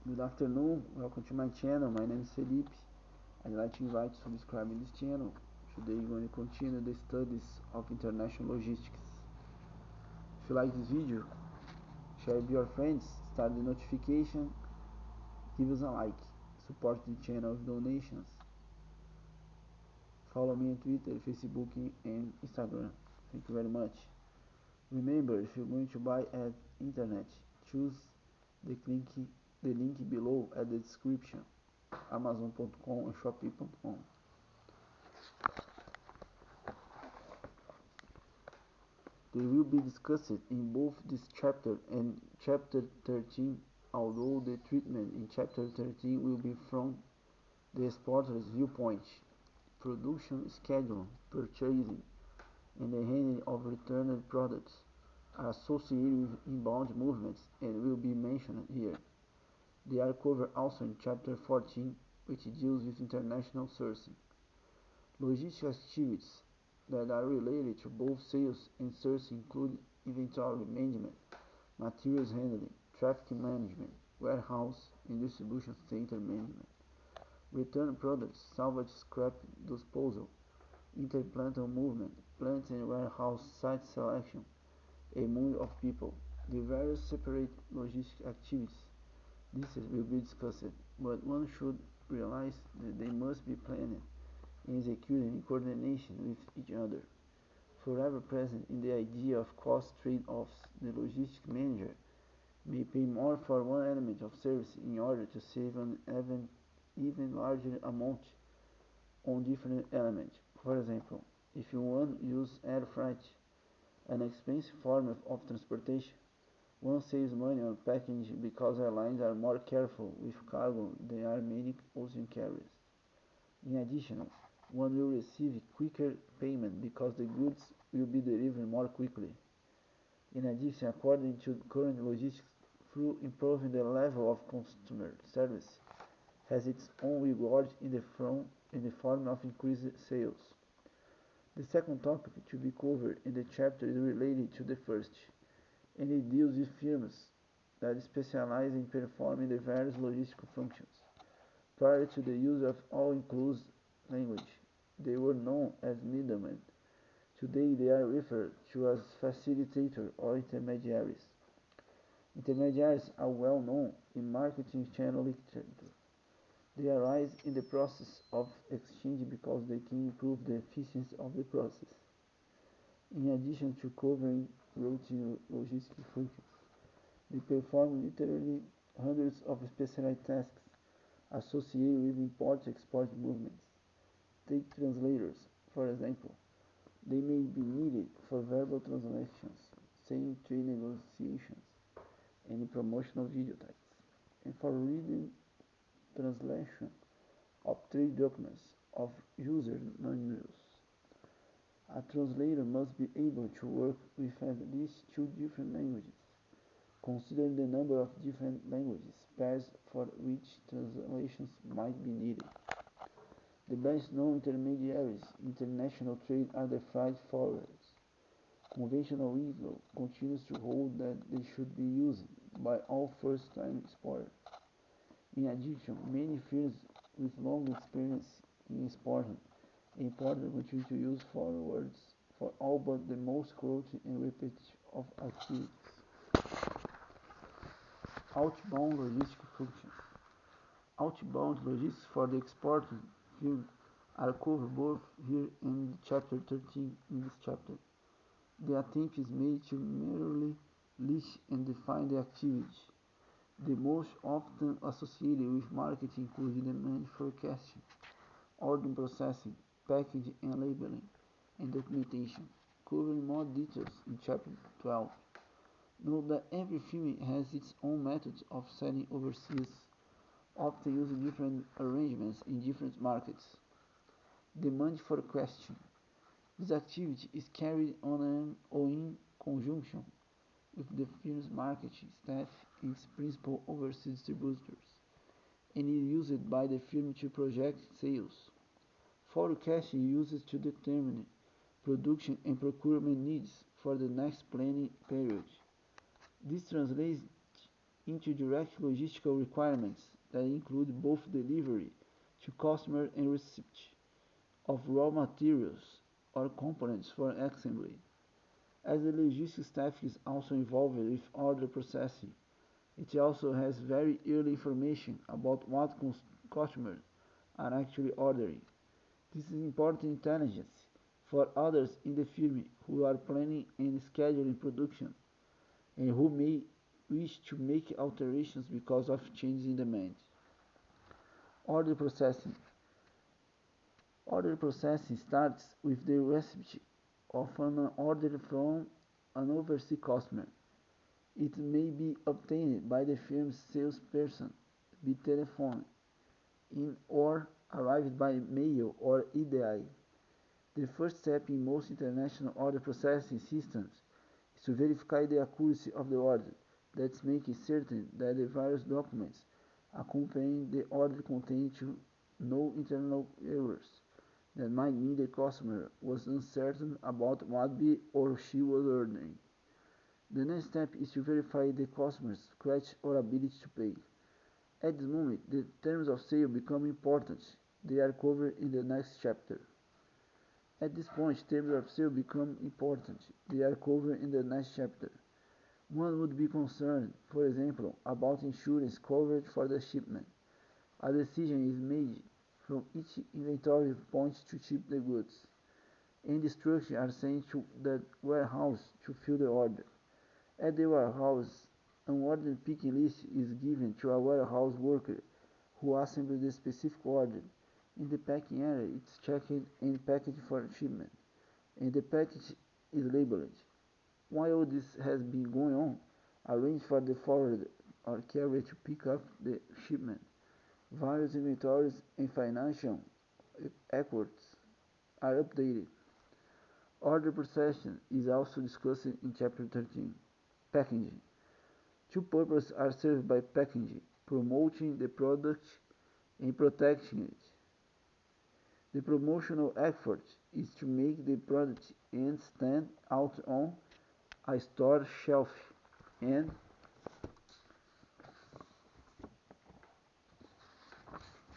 Good afternoon, welcome to my channel. My name is Felipe. I'd like to invite you to subscribe in this channel. Today we're going to continue the studies of international logistics. If you like this video, share with your friends, start the notification, give us a like, support the channel with donations. Follow me on Twitter, Facebook and Instagram. Thank you very much. Remember, if you're going to buy at internet, choose the link below at the description, amazon.com and shopee.com. They will be discussed in both this chapter and chapter 13, although the treatment in chapter 13 will be from the exporter's viewpoint. Production schedule, purchasing, and the handling of returned products are associated with inbound movements and will be mentioned here. They are covered also in chapter 14, which deals with international sourcing. Logistics activities that are related to both sales and sourcing include inventory management, materials handling, traffic management, warehouse and distribution center management, return products, salvage scrap disposal, interplantal movement, plant and warehouse site selection, among of people. The various separate logistic activities this will be discussed, but one should realize that they must be planned and executed in coordination with each other. Forever present in the idea of cost trade-offs, the logistic manager may pay more for one element of service in order to save an even larger amount on different elements. For example, if you want to use air freight, an expensive form of transportation, one saves money on packaging because airlines are more careful with cargo than are many ocean carriers. In addition, one will receive quicker payment because the goods will be delivered more quickly. In addition, according to current logistics, through improving the level of customer service, has its own reward in the form of increased sales. The second topic to be covered in the chapter is related to the first, and it deals with firms that specialize in performing the various logistical functions. Prior to the use of all-inclusive language, they were known as middlemen. Today they are referred to as facilitators or intermediaries. Intermediaries are well known in marketing channel literature. They arise in the process of exchange because they can improve the efficiency of the process. In addition to covering routine logistic functions, they perform literally hundreds of specialized tasks associated with import-export movements. Take translators, for example. They may be needed for verbal translations, same trade negotiations, and promotional video types, and for reading translation of trade documents of user manuals. A translator must be able to work with at least two different languages. Consider the number of different languages pairs for which translations might be needed. The best known intermediaries in international trade are the freight forwarders. Conventional wisdom continues to hold that they should be used by all first-time exporters. In addition, many firms with long experience in exporting and importing continue to use forwarders for all but the most routine and repetitive of activities. Outbound logistic functions. Outbound logistics for the exporting firm are covered both here and chapter 13 in this chapter. The attempt is made to merely list and define the activity. The most often associated with marketing include demand forecasting, order processing, packaging and labeling, and documentation, covering more details in chapter 12. Note that every firm has its own methods of selling overseas, often using different arrangements in different markets. Demand forecasting. This activity is carried on or in conjunction with the firm's marketing staff and its principal overseas distributors, and is used by the firm to project sales. Forecasting uses to determine production and procurement needs for the next planning period. This translates into direct logistical requirements that include both delivery to customer and receipt of raw materials or components for assembly. As the logistics staff is also involved with order processing, it also has very early information about what customers are actually ordering. This is important intelligence for others in the firm who are planning and scheduling production and who may wish to make alterations because of changes in demand. Order processing. Order processing starts with the receipt of an order from an overseas customer. It may be obtained by the firm's salesperson, by telephone, in or arrived by mail or EDI. The first step in most international order processing systems is to verify the accuracy of the order. That's making certain that the various documents accompanying the order contain no internal errors that might mean the customer was uncertain about what he or she was ordering. The next step is to verify the customer's credit or ability to pay. At this moment, the terms of sale become important. They are covered in the next chapter. At this point, terms of sale become important. They are covered in the next chapter. One would be concerned, for example, about insurance coverage for the shipment. A decision is made from each inventory point to ship the goods, and instructions are sent to the warehouse to fill the order. At the warehouse, an order picking list is given to a warehouse worker who assembles the specific order. In the packing area, it's checked and packaged for shipment, and the package is labeled. While this has been going on, arrange for the forwarder or carrier to pick up the shipment. Various inventories and financial records are updated. Order processing is also discussed in Chapter 13. Packaging. Two purposes are served by packaging: promoting the product and protecting it. The promotional effort is to make the product and stand out on a store shelf and